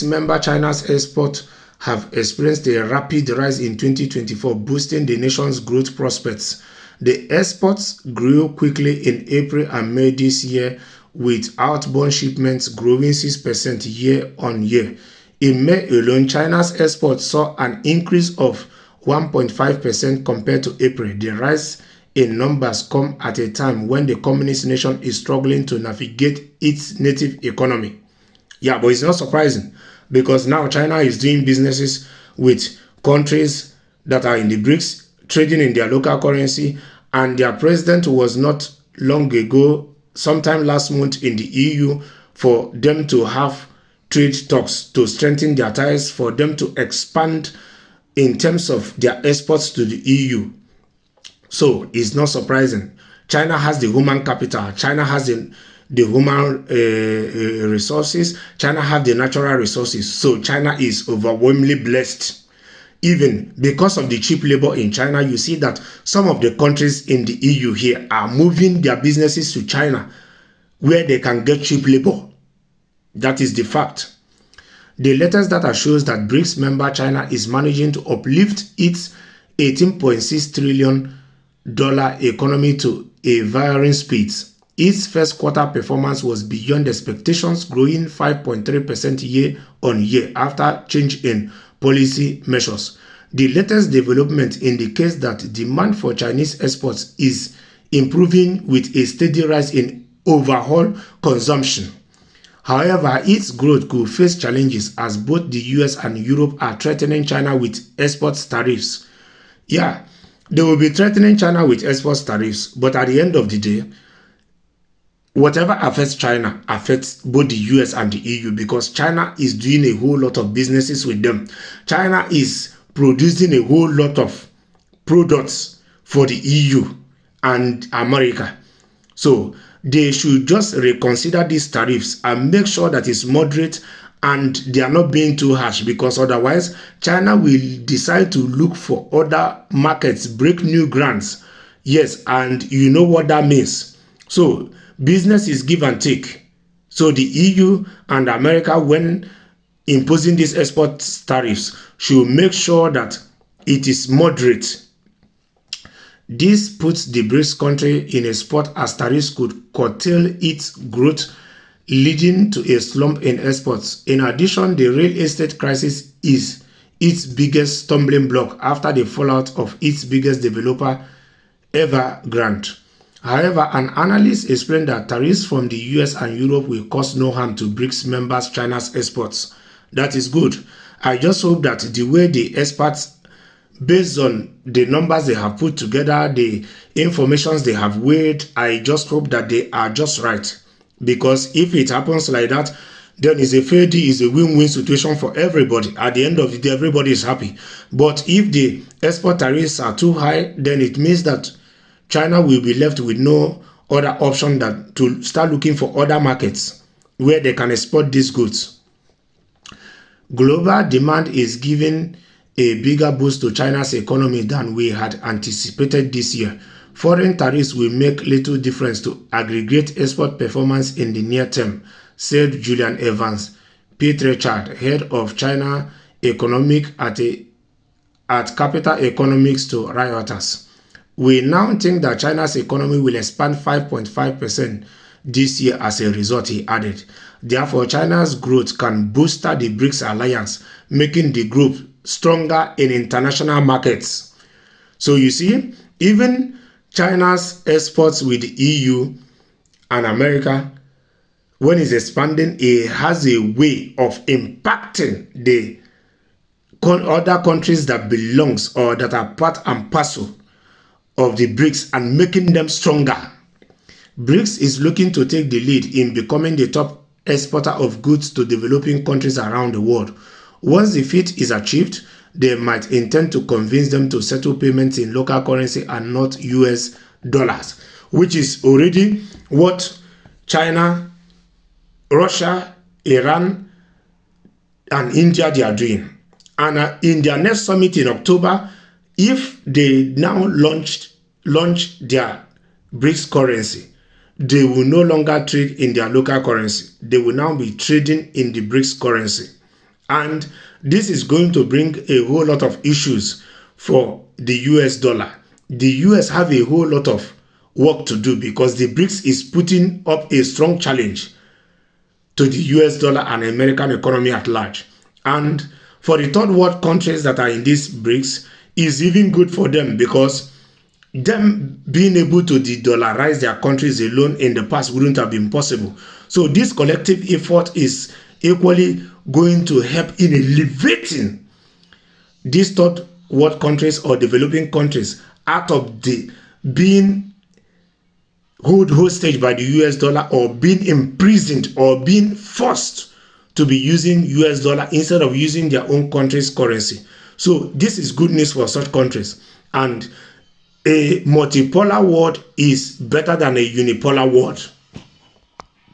member China's exports have experienced a rapid rise in 2024, boosting the nation's growth prospects. The exports grew quickly in April and May this year, with outbound shipments growing 6% year-on-year. In May alone, China's exports saw an increase of 1.5% compared to April. The rise in numbers come at a time when the communist nation is struggling to navigate its native economy. Yeah, but it's not surprising, because now China is doing businesses with countries that are in the BRICS, trading in their local currency, and their president was not long ago, sometime last month, in the EU for them to have trade talks to strengthen their ties, for them to expand in terms of their exports to the EU. So it's not surprising. China has the human capital. China has the human resources. China has the natural resources. So China is overwhelmingly blessed. Even because of the cheap labor in China, you see that some of the countries in the EU here are moving their businesses to China, where they can get cheap labor. That is the fact. The latest data shows that BRICS member China is managing to uplift its $18.6 trillion economy to a varying speeds. Its first quarter performance was beyond expectations, growing 5.3% year-on-year after change in policy measures. The latest development indicates that demand for Chinese exports is improving with a steady rise in overall consumption. However, its growth could face challenges as both the US and Europe are threatening China with export tariffs. Yeah, they will be threatening China with export tariffs, but at the end of the day, whatever affects China affects both the US and the EU, because China is doing a whole lot of businesses with them. China is producing a whole lot of products for the EU and America. So they should just reconsider these tariffs and make sure that it's moderate and they are not being too harsh, because otherwise China will decide to look for other markets, break new grounds. Yes, and you know what that means. So business is give and take. So the EU and America, when imposing these export tariffs, should make sure that it is moderate. This puts the BRICS country in a spot as tariffs could curtail its growth, leading to a slump in exports. In addition, the real estate crisis is its biggest stumbling block after the fallout of its biggest developer, Evergrande. However, an analyst explained that tariffs from the US and Europe will cause no harm to BRICS members China's exports. That is good. I just hope that the way the experts, based on the numbers they have put together, the informations they have weighed, I just hope that they are just right. Because if it happens like that, then it's a fair deal, it's a win-win situation for everybody. At the end of the day, everybody is happy. But if the export tariffs are too high, then it means that China will be left with no other option than to start looking for other markets where they can export these goods. Global demand is giving a bigger boost to China's economy than we had anticipated this year. Foreign tariffs will make little difference to aggregate export performance in the near term, said Julian Evans, Pete Richard, head of China Economic at Capital Economics, to Reuters. We now think that China's economy will expand 5.5% this year as a result, he added. Therefore, China's growth can boost the BRICS alliance, making the group stronger in international markets. So you see, even China's exports with the EU and America, when it's expanding, it has a way of impacting the other countries that belongs or that are part and parcel of the BRICS and making them stronger. BRICS is looking to take the lead in becoming the top exporter of goods to developing countries around the world. Once the feat is achieved, they might intend to convince them to settle payments in local currency and not US dollars, which is already what China, Russia, Iran, and India, they are doing. And in their next summit in October, if they now launch their BRICS currency, they will no longer trade in their local currency. They will now be trading in the BRICS currency. And this is going to bring a whole lot of issues for the US dollar. The US have a whole lot of work to do because the BRICS is putting up a strong challenge to the US dollar and American economy at large. And for the third world countries that are in this BRICS, is even good for them because them being able to de-dollarize their countries alone in the past wouldn't have been possible. So this collective effort is equally going to help in elevating these third world countries or developing countries out of the being held hostage by the US dollar or being imprisoned or being forced to be using US dollar instead of using their own country's currency. So this is good news for such countries. And a multipolar world is better than a unipolar world.